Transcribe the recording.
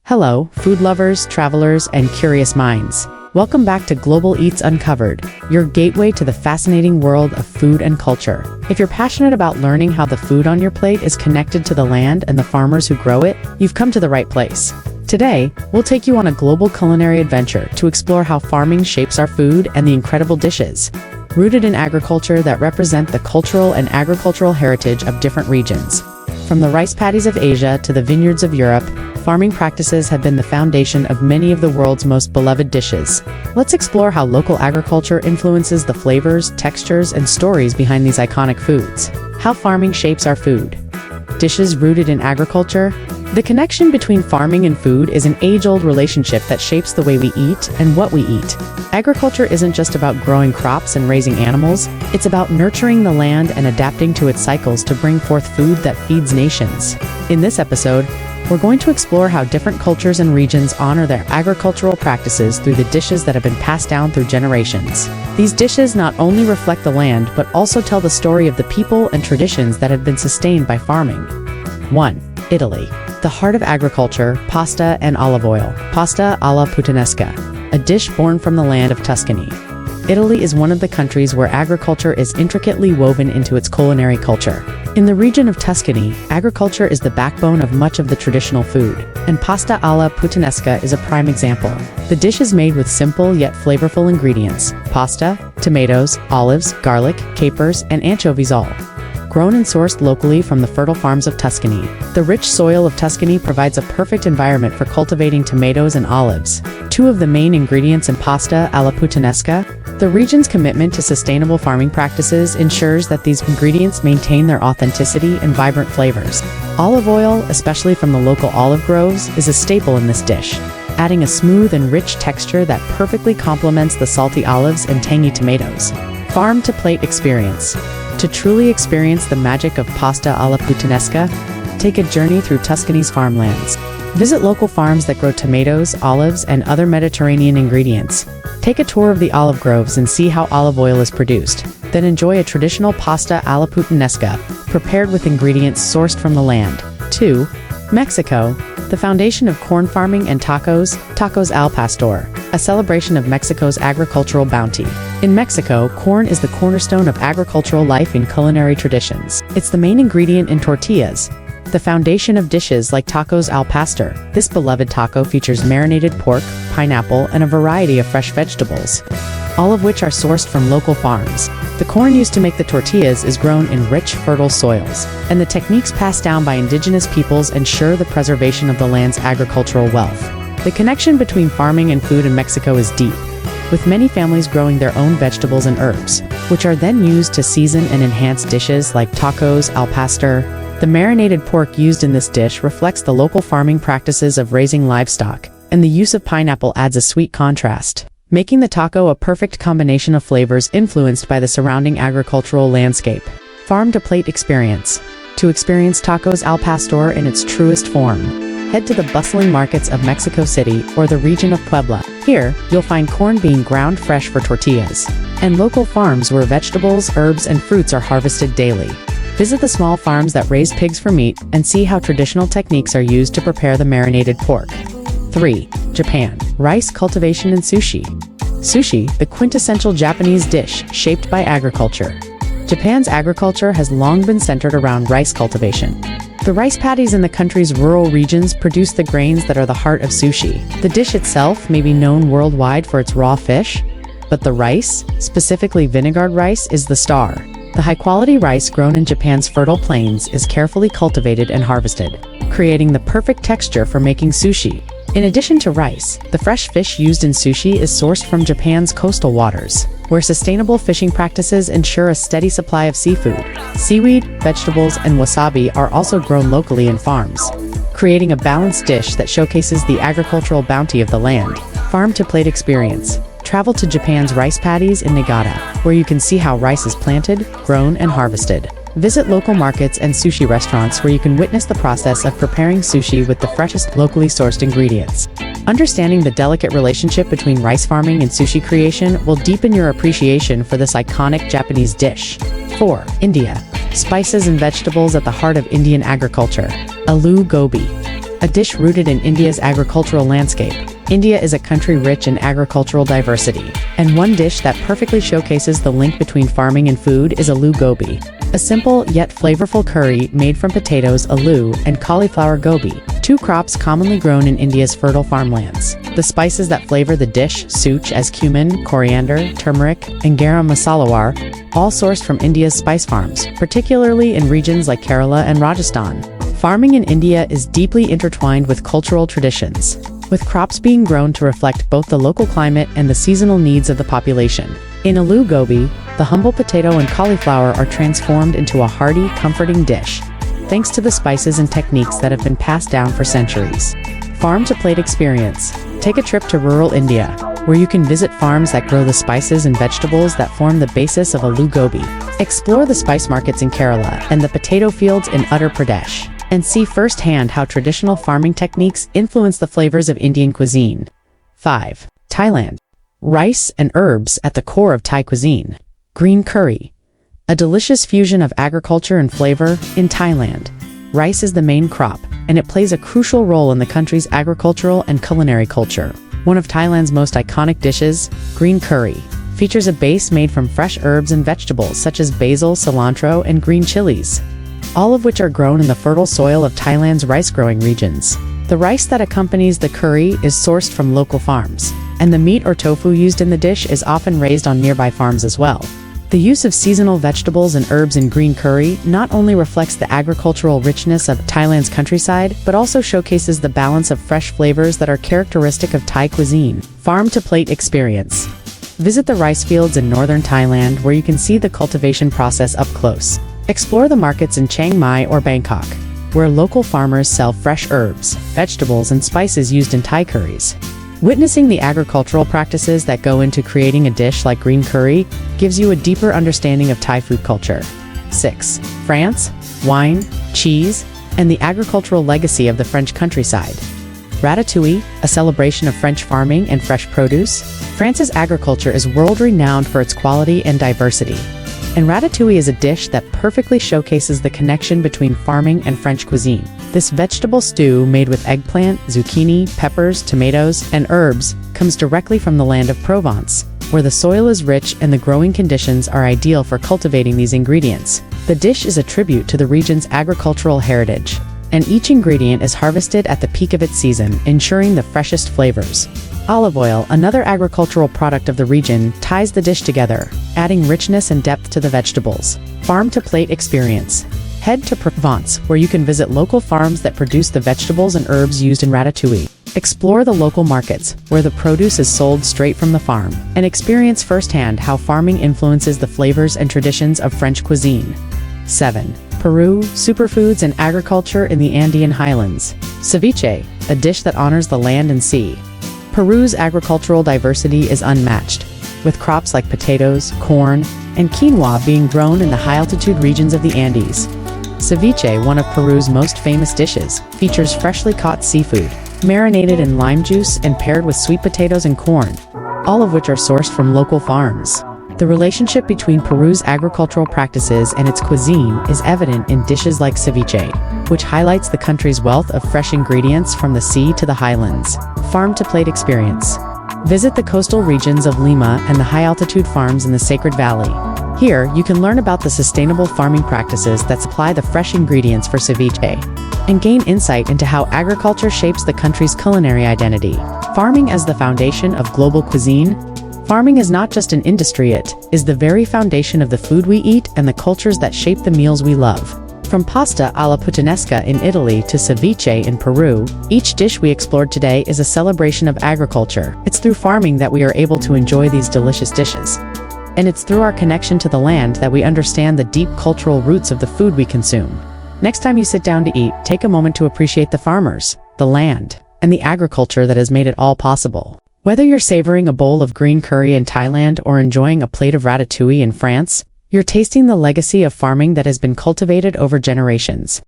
Hello, food lovers, travelers, and curious minds. Welcome back to Global Eats Uncovered, your gateway to the fascinating world of food and culture. If you're passionate about learning how the food on your plate is connected to the land and the farmers who grow it, you've come to the right place. Today, we'll take you on a global culinary adventure to explore how farming shapes our food and the incredible dishes, rooted in agriculture that represent the cultural and agricultural heritage of different regions. From the rice paddies of Asia to the vineyards of Europe, farming practices have been the foundation of many of the world's most beloved dishes. Let's explore how local agriculture influences the flavors, textures, and stories behind these iconic foods. How farming shapes our food. Dishes rooted in agriculture. The connection between farming and food is an age-old relationship that shapes the way we eat and what we eat. Agriculture isn't just about growing crops and raising animals, it's about nurturing the land and adapting to its cycles to bring forth food that feeds nations. In this episode, we're going to explore how different cultures and regions honor their agricultural practices through the dishes that have been passed down through generations. These dishes not only reflect the land but also tell the story of the people and traditions that have been sustained by farming. 1. Italy. The heart of agriculture, pasta and olive oil. Pasta alla puttanesca, a dish born from the land of Tuscany. Italy is one of the countries where agriculture is intricately woven into its culinary culture. In the region of Tuscany, agriculture is the backbone of much of the traditional food, and pasta alla puttanesca is a prime example. The dish is made with simple yet flavorful ingredients: pasta, tomatoes, olives, garlic, capers, and anchovies, all grown and sourced locally from the fertile farms of Tuscany. The rich soil of Tuscany provides a perfect environment for cultivating tomatoes and olives, two of the main ingredients in pasta alla puttanesca. The region's commitment to sustainable farming practices ensures that these ingredients maintain their authenticity and vibrant flavors. Olive oil, especially from the local olive groves, is a staple in this dish, adding a smooth and rich texture that perfectly complements the salty olives and tangy tomatoes. Farm-to-plate experience. To truly experience the magic of pasta alla puttanesca, take a journey through Tuscany's farmlands. Visit local farms that grow tomatoes, olives, and other Mediterranean ingredients. Take a tour of the olive groves and see how olive oil is produced. Then enjoy a traditional pasta alla puttanesca, prepared with ingredients sourced from the land. 2. Mexico. The foundation of corn farming and tacos, tacos al pastor, a celebration of Mexico's agricultural bounty. In Mexico, corn is the cornerstone of agricultural life in culinary traditions. It's the main ingredient in tortillas, the foundation of dishes like tacos al pastor. This beloved taco features marinated pork, pineapple, and a variety of fresh vegetables, all of which are sourced from local farms. The corn used to make the tortillas is grown in rich, fertile soils, and the techniques passed down by indigenous peoples ensure the preservation of the land's agricultural wealth. The connection between farming and food in Mexico is deep, with many families growing their own vegetables and herbs, which are then used to season and enhance dishes like tacos al pastor. The marinated pork used in this dish reflects the local farming practices of raising livestock, and the use of pineapple adds a sweet contrast, making the taco a perfect combination of flavors influenced by the surrounding agricultural landscape. Farm-to-plate experience. To experience tacos al pastor in its truest form, head to the bustling markets of Mexico City or the region of Puebla. Here, you'll find corn being ground fresh for tortillas, and local farms where vegetables, herbs, and fruits are harvested daily. Visit the small farms that raise pigs for meat and see how traditional techniques are used to prepare the marinated pork. 3. Japan. Rice cultivation and sushi. Sushi, the quintessential Japanese dish shaped by agriculture. Japan's agriculture has long been centered around rice cultivation. The rice paddies in the country's rural regions produce the grains that are the heart of sushi. The dish itself may be known worldwide for its raw fish, but the rice, specifically vinegared rice, is the star. The high-quality rice grown in Japan's fertile plains is carefully cultivated and harvested, creating the perfect texture for making sushi. In addition to rice, the fresh fish used in sushi is sourced from Japan's coastal waters, where sustainable fishing practices ensure a steady supply of seafood. Seaweed, vegetables, and wasabi are also grown locally in farms, creating a balanced dish that showcases the agricultural bounty of the land. Farm-to-plate experience. Travel to Japan's rice paddies in Niigata, where you can see how rice is planted, grown, and harvested. Visit local markets and sushi restaurants where you can witness the process of preparing sushi with the freshest locally sourced ingredients. Understanding the delicate relationship between rice farming and sushi creation will deepen your appreciation for this iconic Japanese dish. 4. India. Spices and vegetables at the heart of Indian agriculture. Aloo gobi. a dish rooted in India's agricultural landscape. India is a country rich in agricultural diversity, and one dish that perfectly showcases the link between farming and food is aloo gobi, a simple yet flavorful curry made from potatoes, aloo, and cauliflower gobi, two crops commonly grown in India's fertile farmlands. The spices that flavor the dish, such as cumin, coriander, turmeric, and garam masalawar, all sourced from India's spice farms, particularly in regions like Kerala and Rajasthan. Farming in India is deeply intertwined with cultural traditions, with crops being grown to reflect both the local climate and the seasonal needs of the population. In aloo gobi, the humble potato and cauliflower are transformed into a hearty, comforting dish, thanks to the spices and techniques that have been passed down for centuries. Farm-to-plate experience. Take a trip to rural India, where you can visit farms that grow the spices and vegetables that form the basis of aloo gobi. Explore the spice markets in Kerala and the potato fields in Uttar Pradesh, and see firsthand how traditional farming techniques influence the flavors of Indian cuisine. 5. Thailand. Rice and herbs at the core of Thai cuisine. Green curry. A delicious fusion of agriculture and flavor. In Thailand, rice is the main crop, and it plays a crucial role in the country's agricultural and culinary culture. One of Thailand's most iconic dishes, green curry, features a base made from fresh herbs and vegetables such as basil, cilantro, and green chilies, all of which are grown in the fertile soil of Thailand's rice-growing regions. The rice that accompanies the curry is sourced from local farms, and the meat or tofu used in the dish is often raised on nearby farms as well. The use of seasonal vegetables and herbs in green curry not only reflects the agricultural richness of Thailand's countryside, but also showcases the balance of fresh flavors that are characteristic of Thai cuisine. Farm-to-plate experience. Visit the rice fields in northern Thailand, where you can see the cultivation process up close. Explore the markets in Chiang Mai or Bangkok, where local farmers sell fresh herbs, vegetables, and spices used in Thai curries. Witnessing the agricultural practices that go into creating a dish like green curry gives you a deeper understanding of Thai food culture. 6. France. Wine, cheese, and the agricultural legacy of the French countryside. Ratatouille, a celebration of French farming and fresh produce. France's agriculture is world-renowned for its quality and diversity, and ratatouille is a dish that perfectly showcases the connection between farming and French cuisine. This vegetable stew, made with eggplant, zucchini, peppers, tomatoes, and herbs, comes directly from the land of Provence, where the soil is rich and the growing conditions are ideal for cultivating these ingredients. The dish is a tribute to the region's agricultural heritage, and each ingredient is harvested at the peak of its season, ensuring the freshest flavors. Olive oil, another agricultural product of the region, ties the dish together, adding richness and depth to the vegetables. Farm-to-plate experience. Head to Provence, where you can visit local farms that produce the vegetables and herbs used in ratatouille. Explore the local markets, where the produce is sold straight from the farm, and experience firsthand how farming influences the flavors and traditions of French cuisine. 7. Peru, superfoods and agriculture in the Andean highlands. Ceviche, a dish that honors the land and sea. Peru's agricultural diversity is unmatched, with crops like potatoes, corn, and quinoa being grown in the high-altitude regions of the Andes. Ceviche, one of Peru's most famous dishes, features freshly caught seafood, marinated in lime juice and paired with sweet potatoes and corn, all of which are sourced from local farms. The relationship between Peru's agricultural practices and its cuisine is evident in dishes like ceviche, which highlights the country's wealth of fresh ingredients from the sea to the highlands. Farm-to-plate experience. Visit the coastal regions of Lima and the high-altitude farms in the Sacred Valley. Here, you can learn about the sustainable farming practices that supply the fresh ingredients for ceviche, and gain insight into how agriculture shapes the country's culinary identity. Farming as the foundation of global cuisine. Farming is not just an industry, it is the very foundation of the food we eat and the cultures that shape the meals we love. From pasta alla puttanesca in Italy to ceviche in Peru, each dish we explored today is a celebration of agriculture. It's through farming that we are able to enjoy these delicious dishes. And it's through our connection to the land that we understand the deep cultural roots of the food we consume. Next time you sit down to eat, take a moment to appreciate the farmers, the land, and the agriculture that has made it all possible. Whether you're savoring a bowl of green curry in Thailand or enjoying a plate of ratatouille in France, you're tasting the legacy of farming that has been cultivated over generations.